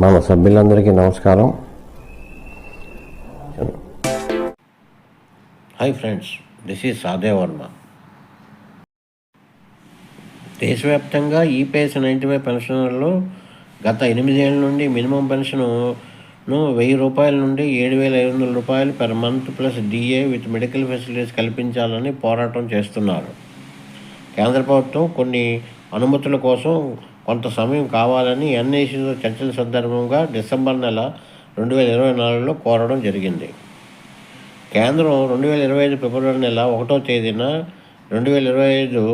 మన సభ్యులందరికీ నమస్కారం. Hi friends, this is Sadev Varma. దేశవ్యాప్తంగా ఈపీఎస్ 95 పెన్షనర్లు గత 8 ఏళ్ళ నుండి మినిమం పెన్షను 1000 రూపాయల నుండి 7,500 రూపాయలు per month plus DA with medical facilities కల్పించాలని పోరాటం చేస్తున్నారు. కేంద్ర ప్రభుత్వం కొన్ని అనుమతుల కోసం కొంత సమయం కావాలని ఎన్ఐసితో చర్చల సందర్భంగా డిసెంబర్ నెల 2024లో కోరడం జరిగింది. కేంద్రం 2025 ఫిబ్రవరి నెల 1వ తేదీన 2025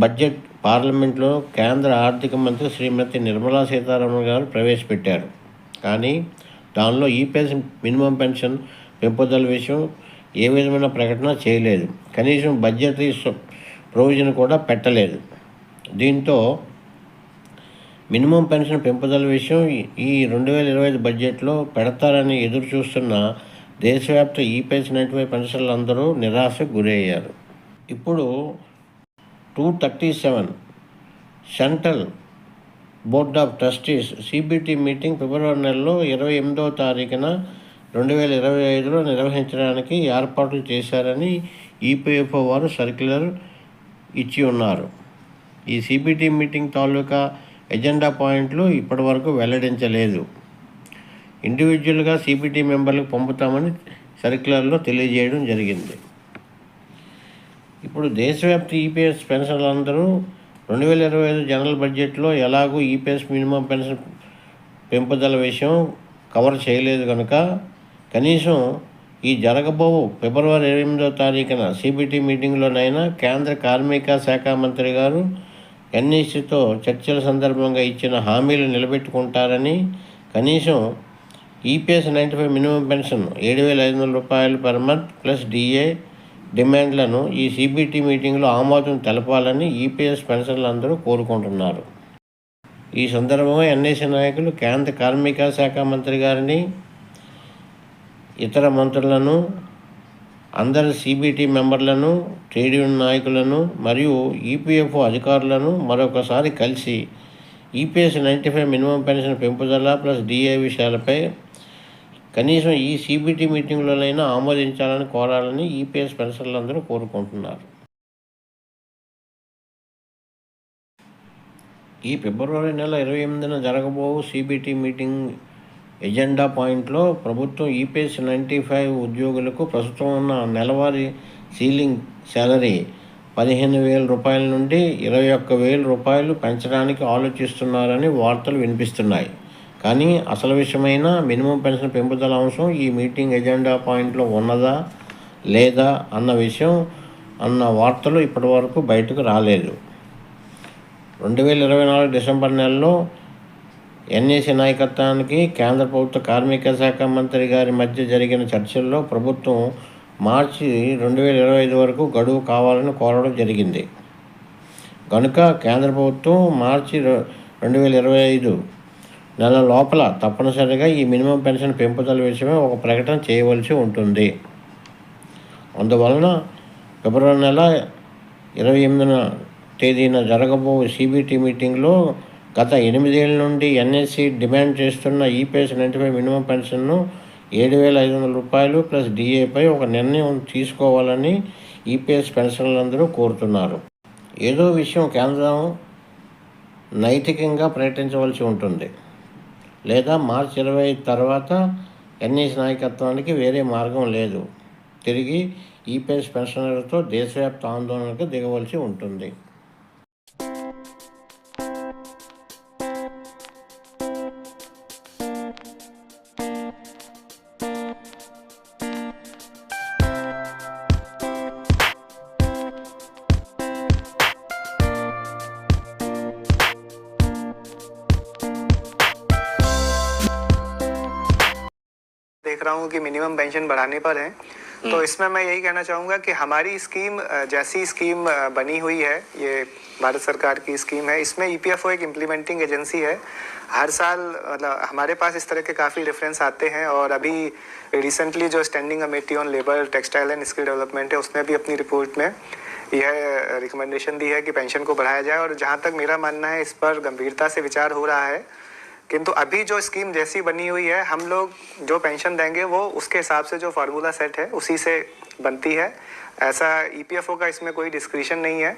బడ్జెట్ పార్లమెంట్లో కేంద్ర ఆర్థిక మంత్రి శ్రీమతి నిర్మలా సీతారామన్ గారు ప్రవేశపెట్టారు. కానీ దానిలో ఈపీఎస్ మినిమం పెన్షన్ పెంపుదల విషయం ఏ విధమైన ప్రకటన చేయలేదు. కనీసం బడ్జెటరీ ప్రొవిజన్ కూడా పెట్టలేదు. దీంతో మినిమం పెన్షన్ పెంపుదల విషయం ఈ 2025 బడ్జెట్లో పెడతారని ఎదురు చూస్తున్న దేశవ్యాప్త ఈపీఎస్ 95 పెన్షన్లందరూ నిరాశకు గురయ్యారు. ఇప్పుడు 237 central board of trustees CBT meeting ఫిబ్రవరి నెలలో 28వ తారీఖున 2025లో నిర్వహించడానికి ఏర్పాట్లు చేశారని ఈపీఎఫ్ఓ వారు సర్క్యులర్ ఇచ్చి ఉన్నారు. ఈ సిబిటి మీటింగ్ తాలూకా ఎజెండా పాయింట్లు ఇప్పటి వరకు వెల్లడించలేదు. ఇండివిజువల్గా సిబిటి మెంబర్లకు పంపుతామని సర్క్యులర్లో తెలియజేయడం జరిగింది. ఇప్పుడు దేశవ్యాప్త ఈపీఎస్ పెన్షన్లందరూ 2025 జనరల్ బడ్జెట్లో ఎలాగూ ఈపీఎస్ మినిమం పెన్షన్ పెంపుదల విషయం కవర్ చేయలేదు కనుక కనీసం ఈ జరగబోవు ఫిబ్రవరి 28వ తారీఖున సిబిటి మీటింగ్లోనైనా కేంద్ర కార్మిక శాఖ మంత్రి గారు ఎన్ఈసితో చర్చల సందర్భంగా ఇచ్చిన హామీలు నిలబెట్టుకుంటారని, కనీసం ఈపీఎస్ 95 మినిమం పెన్షన్ 7,500 రూపాయలు పర్ మంత్ ప్లస్ డిఏ డిమాండ్లను ఈ సిబిటి మీటింగ్లో ఆమోదం తెలపాలని ఈపీఎస్ పెన్షన్లందరూ కోరుకుంటున్నారు. ఈ సందర్భంగా ఎన్ఐసి నాయకులు కేంద్ర కార్మిక శాఖ మంత్రి గారిని, ఇతర మంత్రులను, అందరి సిబిటి మెంబర్లను, ట్రేడ్ యూనియన్ నాయకులను మరియు ఈపీఎఫ్ఓ అధికారులను మరొకసారి కలిసి ఈపీఎస్ 95 మినిమం పెన్షన్ పెంపుదల ప్లస్ డిఏ విషయాలపై కనీసం ఈ సిబిటి మీటింగ్లోనైనా ఆమోదించాలని కోరాలని ఈపీఎస్ పెన్షన్లందరూ కోరుకుంటున్నారు. ఈ ఫిబ్రవరి నెల 28న జరగబోవు సిబిటి మీటింగ్ ఎజెండా పాయింట్లో ప్రభుత్వం ఈపీఎస్ 95 ఉద్యోగులకు ప్రస్తుతం ఉన్న నెలవారీ సీలింగ్ శాలరీ 15,000 రూపాయల నుండి 21,000 రూపాయలు పెంచడానికి ఆలోచిస్తున్నారని వార్తలు వినిపిస్తున్నాయి. కానీ అసలు విషయమైన మినిమం పెన్షన్ పెంపుదల అంశం ఈ మీటింగ్ ఎజెండా పాయింట్లో ఉన్నదా లేదా అన్న వార్తలు ఇప్పటి వరకు బయటకు రాలేదు. 2024 డిసెంబర్ నెలలో ఎన్ఐసి నాయకత్వానికి కేంద్ర ప్రభుత్వ కార్మిక శాఖ మంత్రి గారి మధ్య జరిగిన చర్చల్లో ప్రభుత్వం మార్చి 2025 వరకు గడువు కావాలని కోరడం జరిగింది. కనుక కేంద్ర ప్రభుత్వం మార్చి 2025 నెల లోపల తప్పనిసరిగా ఈ మినిమం పెన్షన్ పెంపుదల విషయమై ఒక ప్రకటన చేయవలసి ఉంటుంది. అందువలన ఫిబ్రవరి నెల 28వ తేదీన జరగబో సిబిటి మీటింగ్లో గత 8 ఏళ్ళ నుండి ఎన్ఎస్సి డిమాండ్ చేస్తున్న ఈపీఎస్ 95 మినిమం పెన్షన్ను 7,500 రూపాయలు ప్లస్ డిఏపై ఒక నిర్ణయం తీసుకోవాలని ఈపీఎస్ పెన్షన్లందరూ కోరుతున్నారు. ఏదో విషయం కేంద్రం నైతికంగా ప్రకటించవలసి ఉంటుంది, లేదా మార్చి 25 తర్వాత ఎన్ఐసి నాయకత్వానికి వేరే మార్గం లేదు. తిరిగి ఈపీఎస్ పెన్షనర్లతో దేశవ్యాప్త ఆందోళనకు దిగవలసి ఉంటుంది. देख रहा हूँ कि मिनिमम पेंशन बढ़ाने पर है, तो इसमें मैं यही कहना चाहूँगा कि हमारी स्कीम जैसी स्कीम बनी हुई है, ये भारत सरकार की स्कीम है, इसमें ईपीएफओ एक इम्प्लीमेंटिंग एजेंसी है। हर साल मतलब हमारे पास इस तरह के काफ़ी रेफरेंस आते हैं और अभी रिसेंटली जो standing committee on labour textile and skill development है उसने भी अपनी रिपोर्ट में यह रिकमेंडेशन दी है कि पेंशन को बढ़ाया जाए। और जहाँ तक मेरा मानना है, इस पर गंभीरता से विचार हो रहा है किंतु अभी जो स्कीम जैसी बनी हुई है, हम लोग जो पेंशन देंगे वो उसके हिसाब से जो फार्मूला सेट है उसी से बनती है। ऐसा ईपीएफओ का इसमें कोई डिस्क्रिशन नहीं है।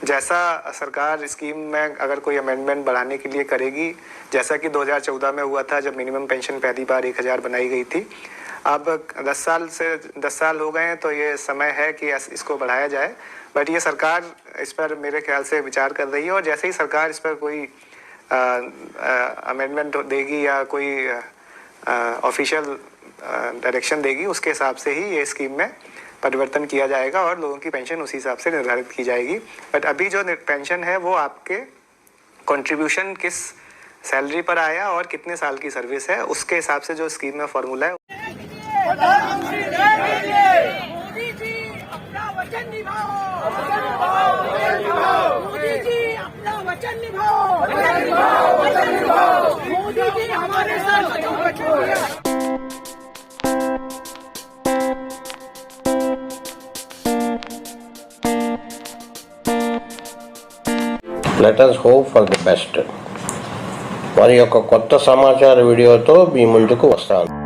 जैसा सरकार स्कीम में अगर कोई अमेंडमेंट बढ़ाने के लिए करेगी, जैसा कि 2014 में हुआ था जब मिनिमम पेंशन पहली बार 1000 बनाई गई थी, अब 10 साल हो गए हैं, तो ये समय है कि इसको बढ़ाया जाए। बट ये सरकार इस पर मेरे ख्याल से विचार कर रही है, और जैसे ही सरकार इस पर कोई अमेंडमेंट देगी या कोई ऑफिशियल डायरेक्शन देगी, उसके हिसाब से ही ये स्कीम में परिवर्तन किया जाएगा और लोगों की पेंशन उसी हिसाब से निर्धारित की जाएगी। बट अभी जो पेंशन है वो आपके कंट्रीब्यूशन किस सैलरी पर आया और कितने साल की सर्विस है, उसके हिसाब से जो स्कीम में फॉर्मूला है। मोदी जी अपना वचन निभाओ, मोदी जी अपना वचन निभाओ, मोदी जी हमारे साथ वचन दिया। Let us hope for the best. మరి యొక్క కొత్త సమాచార వీడియోతో మీ ముందుకు వస్తాను.